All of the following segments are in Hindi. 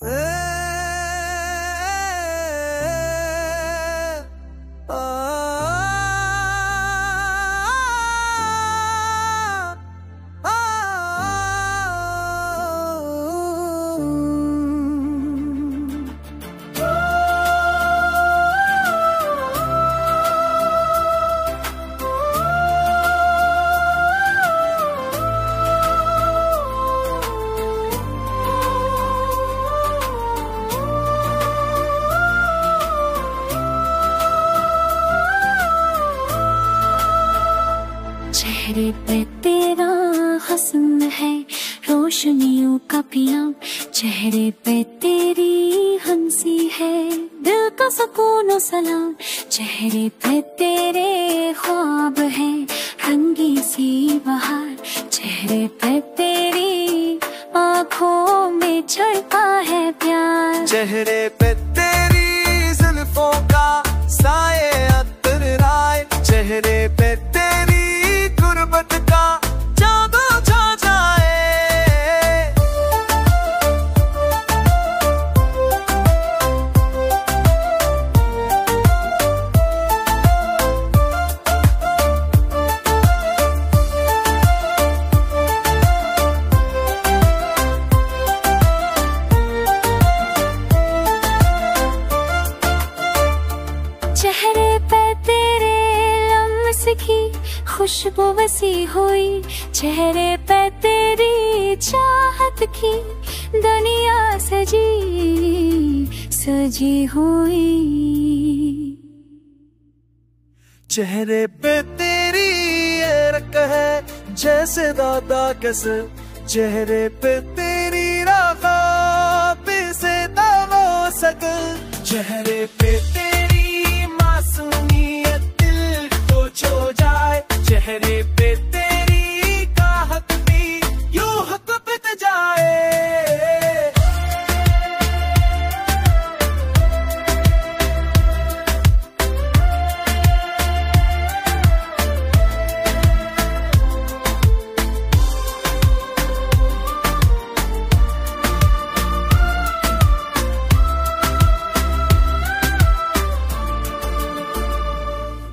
चेहरे पे तेरा हस्न है रोशनियों का पिया, चेहरे पे तेरी हंसी है दिल का सुकून और सलाम, चेहरे पे तेरे ख्वाब है रंगी सी बहार, चेहरे पे तेरी आँखों में छलका है प्यार, चेहरे पे तेरी जुल्फों का साए अतराए, चेहरे पे तेरी गुर्बत का जादू छा जाए। चेहरे पे तेरे लम्स की खुशबू वसी हुई, चेहरे पे तेरी चाहत की दुनिया सजी सजी हुई, चेहरे पे तेरी ये रक है जैसे दादा कसर, चेहरे पे तेरी राखा पे से दावा सकल, चेहरे पे तेरी मासूमियत दिल को छो जाए, चेहरे पे तेरी काहत भी यूं हक बित जाए।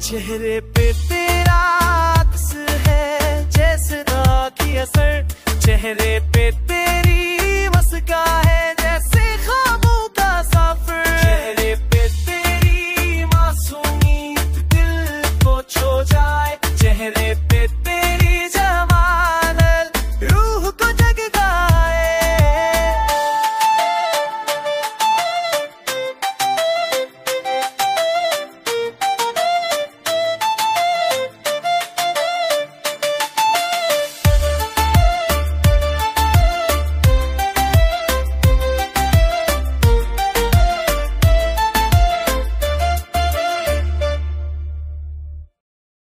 चेहरे पे तेरा अक्स है जैसे रात की असर, चेहरे पे